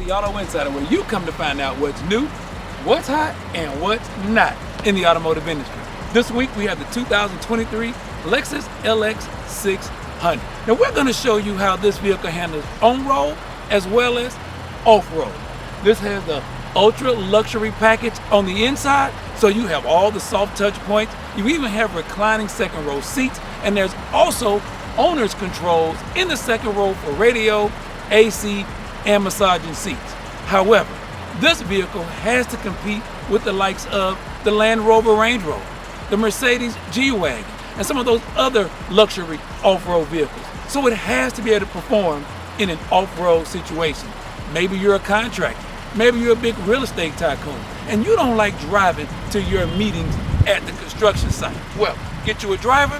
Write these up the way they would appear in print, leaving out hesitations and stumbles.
the Auto Insider, where you come to find out what's new, what's hot, and what's not in the automotive industry. This week we have the 2023 Lexus LX600. Now we're going to show you how this vehicle handles on-road as well as off-road. This has the Ultra Luxury package on the inside, so you have all the soft touch points. You even have reclining second row seats, and there's also owner's controls in the second row for radio, AC, and massaging seats. However, this vehicle has to compete with the likes of the Land Rover Range Rover, the Mercedes G-Wagon, and some of those other luxury off-road vehicles. So it has to be able to perform in an off-road situation. Maybe you're a contractor, maybe you're a big real estate tycoon, and you don't like driving to your meetings at the construction site. Well, get you a driver,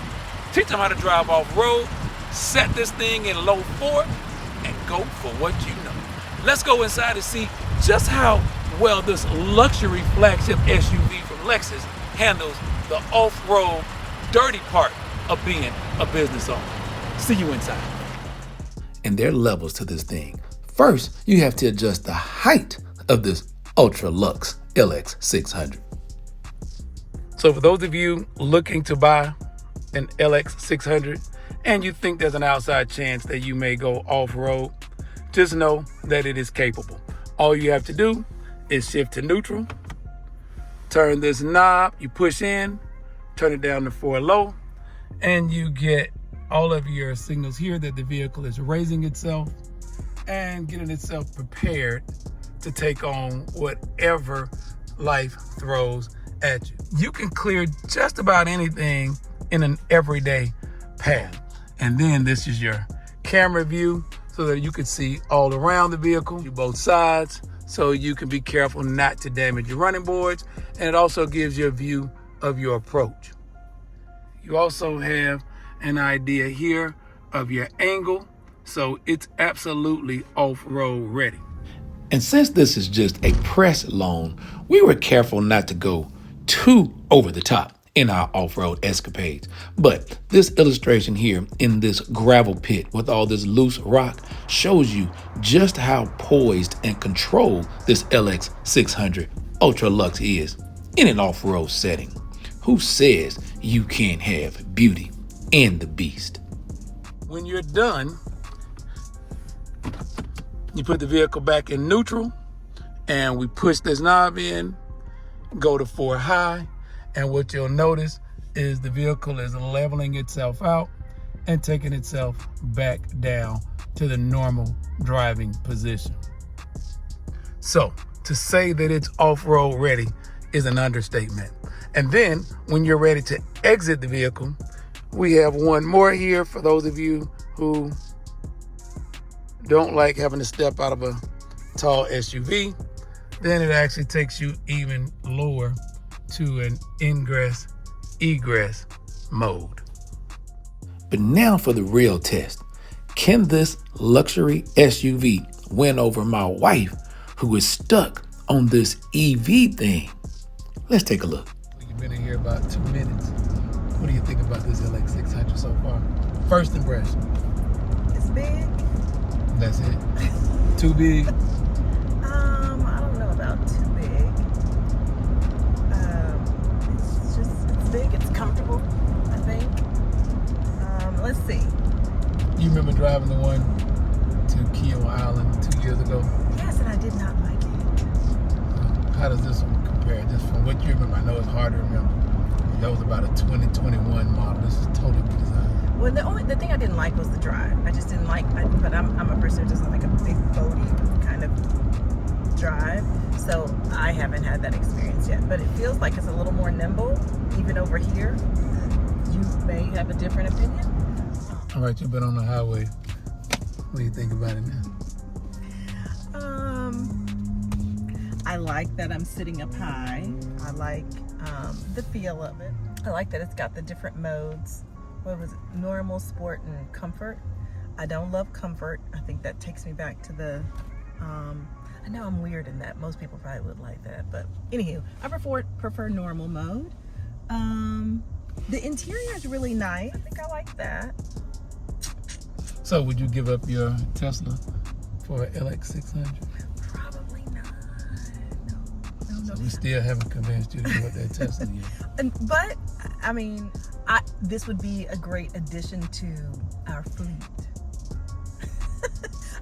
teach them how to drive off-road, set this thing in low 4, and go for what you know. Let's go inside and see just how well this luxury flagship SUV from Lexus handles the off-road dirty part of being a business owner. See you inside. And there are levels to this thing. First, you have to adjust the height of this Ultra Lux LX600. So for those of you looking to buy an LX600 and you think there's an outside chance that you may go off-road, just know that it is capable. All you have to do is shift to neutral, turn this knob, you push in, turn it down to 4 low, and you get all of your signals here that the vehicle is raising itself and getting itself prepared to take on whatever life throws at you. You can clear just about anything in an everyday path. And then this is your camera view so that you can see all around the vehicle, both sides, so you can be careful not to damage your running boards. And it also gives you a view of your approach. You also have an idea here of your angle, so it's absolutely off-road ready. And since this is just a press loan, we were careful not to go too over the top in our off-road escapades. But this illustration here in this gravel pit with all this loose rock shows you just how poised and controlled this LX600 Ultra Lux is in an off-road setting. Who says you can't have beauty and the beast? When you're done, you put the vehicle back in neutral and we push this knob in, go to 4 high, and what you'll notice is the vehicle is leveling itself out and taking itself back down to the normal driving position. So to say that it's off-road ready is an understatement. And then when you're ready to exit the vehicle, we have one more here for those of you who don't like having to step out of a tall SUV. Then it actually takes you even lower to an ingress egress mode. But now for the real test. Can this luxury SUV win over my wife who is stuck on this EV thing? Let's take a look. We've been in here about 2 minutes. What do you think about this LX600 so far? First impression. It's big. That's it. Too big? I don't know about too big. It's big, it's comfortable, I think. Let's see. You remember driving the one to Kiel Island 2 years ago? Yes, and I did not like it. How does this one compare? Just from what you remember, I know it's hard to remember. That was about a 2021 model. This is totally redesigned. Well, the thing I didn't like was the drive. I just didn't like, but I'm a person who doesn't like a big boaty kind of drive. So I haven't had that experience yet, but it feels like it's a little more nimble, even over here. You may have a different opinion. All right, you've been on the highway. What do you think about it now? I like that I'm sitting up high. I like the feel of it. I like that it's got the different modes. What was it? Normal, sport, and comfort. I don't love comfort. I think that takes me back to the, I know I'm weird in that. Most people probably would like that. But anywho, I prefer normal mode. The interior is really nice. I think I like that. So would you give up your Tesla for an LX600? no. We still haven't convinced you to get that Tesla yet. But I mean, this would be a great addition to our fleet.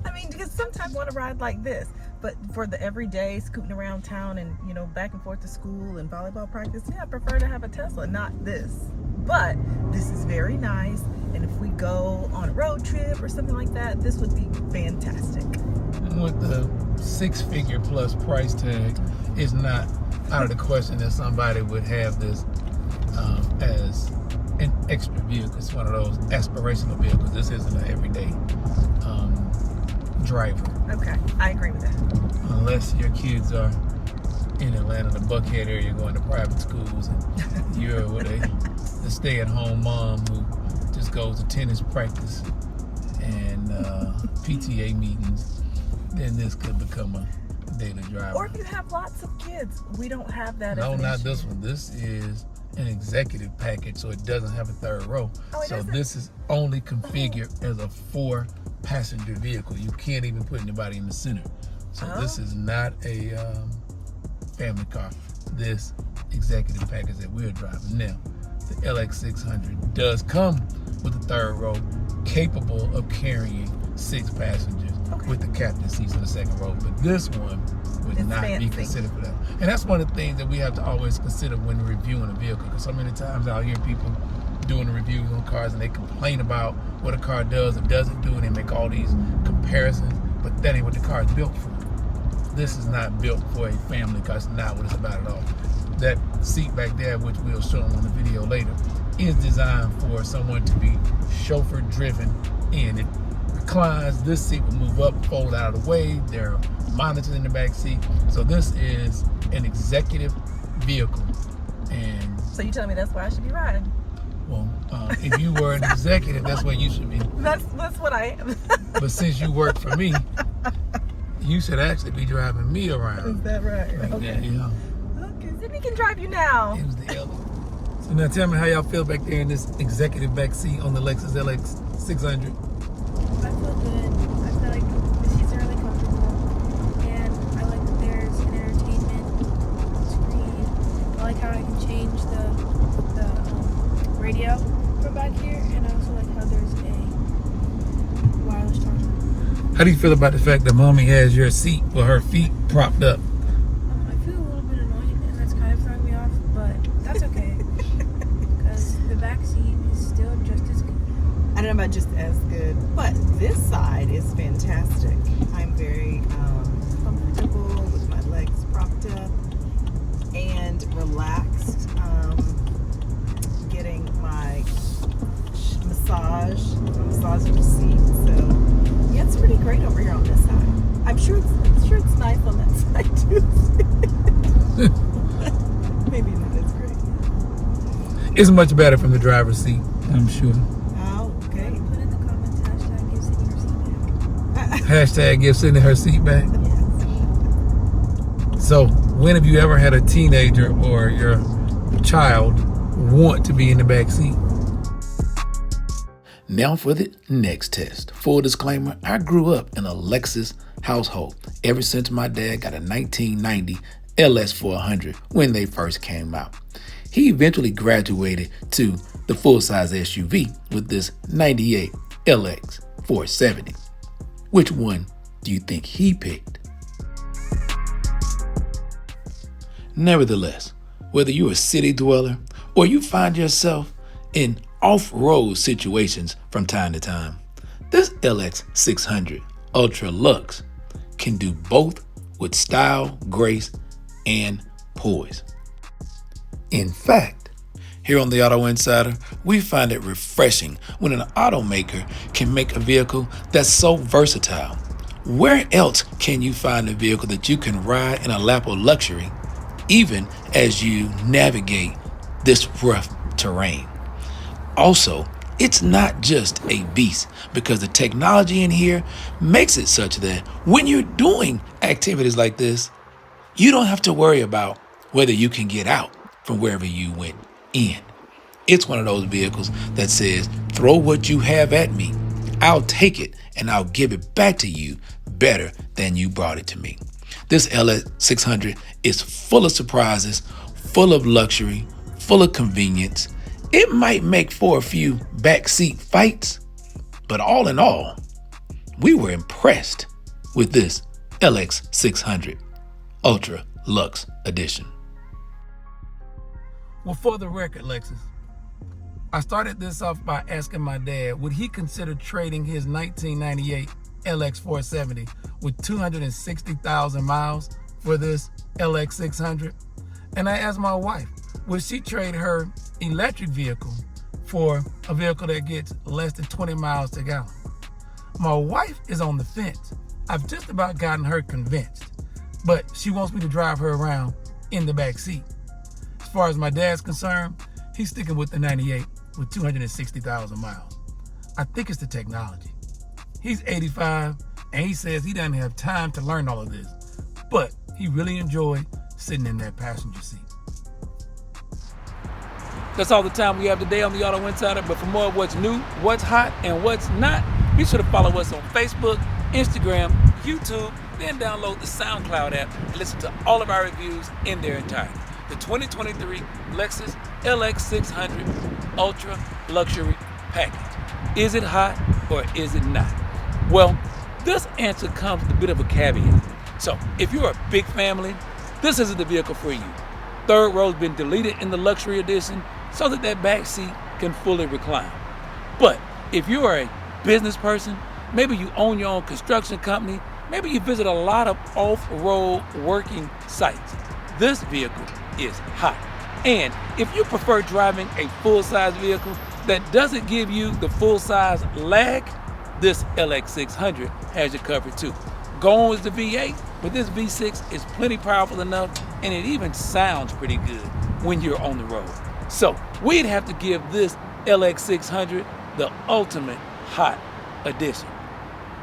I mean, because sometimes I want to ride like this, but for the everyday scooting around town and, you know, back and forth to school and volleyball practice, yeah, I prefer to have a Tesla, not this. But this is very nice, and if we go on a road trip or something like that, this would be fantastic. And with the 6-figure plus price tag, it's not out of the question that somebody would have this as an extra vehicle. It's one of those aspirational vehicles. This isn't an everyday driver. Okay, I agree with that. Unless your kids are in Atlanta, the Buckhead area, going to private schools, and you're with a stay-at-home mom who just goes to tennis practice and PTA meetings, then this could become a daily driver. Or if you have lots of kids, we don't have that. No, as an not issue. this one. This is an executive package, so it doesn't have a third row. So this is only configured as a 4-passenger vehicle. You can't even put anybody in the center. So this is not a family car. This executive package that we're driving now, the LX600 does come with a third row, capable of carrying 6 passengers with the captain seats in the second row. But this one would not be considered for that. And that's one of the things that we have to always consider when reviewing a vehicle, because so many times I'll hear people doing the reviews on cars and they complain about what a car does or doesn't do, and they make all these comparisons, but that ain't what the car is built for. This is not built for a family car. It's not what it's about at all. That seat back there, which we'll show them on the video later, is designed for someone to be chauffeur driven in. It reclines. This seat will move up, fold out of the way. There are monitors in the back seat. So this is an executive vehicle. And so you telling me that's why I should be riding? Well, if you were an executive, that's where you should be. That's what I am. But since you work for me, you should actually be driving me around. Is that right? Like okay. that, yeah. Okay, Sydney can drive you now. It was the LX. So now tell me how y'all feel back there in this executive back seat on the Lexus LX600. I feel good. I feel like the seats are really comfortable, and I like that there's an entertainment screen. I like how I can change the radio from back here, and I also like how there's a wireless charger. How do you feel about the fact that mommy has your seat with her feet propped up? I feel a little bit annoyed, and that's kind of throwing me off, but that's okay, because the back seat is still just as good. I don't know about just as good, but this side is fantastic. I'm very comfortable with my legs propped up and relaxed. Getting my massage in the seat. So yeah, it's pretty great over here on this side. I'm sure it's nice on that side too. Maybe not as great. It's much better from the driver's seat, I'm sure. Oh, okay. Put in the comments, hashtag give Sydney her seat back. Hashtag give Sydney her seat back. Yes. So, when have you ever had a teenager or your child want to be in the back seat? Now for the next test. Full disclaimer, I grew up in a Lexus household ever since my dad got a 1990 LX600 when they first came out. He eventually graduated to the full-size SUV with this 98 LX470. Which one do you think he picked? Nevertheless, whether you're a city dweller or you find yourself in off-road situations from time to time, this LX600 Ultra Lux can do both with style, grace, and poise. In fact, here on the Auto Insider, we find it refreshing when an automaker can make a vehicle that's so versatile. Where else can you find a vehicle that you can ride in a lap of luxury, even as you navigate this rough terrain? Also, it's not just a beast, because the technology in here makes it such that when you're doing activities like this, you don't have to worry about whether you can get out from wherever you went in. It's one of those vehicles that says, throw what you have at me, I'll take it and I'll give it back to you better than you brought it to me. This LX600 is full of surprises, full of luxury, full of convenience. It might make for a few backseat fights, but all in all, we were impressed with this LX600 Ultra Lux edition. Well, for the record, Lexus, I started this off by asking my dad, would he consider trading his 1998 LX470 with 260,000 miles for this LX600? And I asked my wife, would she trade her electric vehicle for a vehicle that gets less than 20 miles to gallon? My wife is on the fence. I've just about gotten her convinced, but she wants me to drive her around in the back seat. As far as my dad's concerned, he's sticking with the 98 with 260,000 miles. I think it's the technology. He's 85 and he says he doesn't have time to learn all of this, but he really enjoyed sitting in that passenger seat. That's all the time we have today on the Auto Insider, but for more of what's new, what's hot, and what's not, be sure to follow us on Facebook, Instagram, YouTube, then download the SoundCloud app and listen to all of our reviews in their entirety. The 2023 Lexus LX600 Ultra Luxury Package. Is it hot or is it not? Well, this answer comes with a bit of a caveat. So, if you're a big family, this isn't the vehicle for you. Third row's been deleted in the luxury edition so that back seat can fully recline. But if you are a business person, maybe you own your own construction company, maybe you visit a lot of off-road working sites, this vehicle is hot. And if you prefer driving a full-size vehicle that doesn't give you the full-size lag, this LX600 has you covered too. Gone is the V8, but this V6 is plenty powerful enough, and it even sounds pretty good when you're on the road. So we'd have to give this LX600 the ultimate hot edition,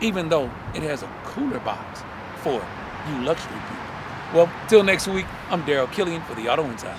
even though it has a cooler box for you luxury people. Well, till next week, I'm Daryl Killian for the Auto Insider.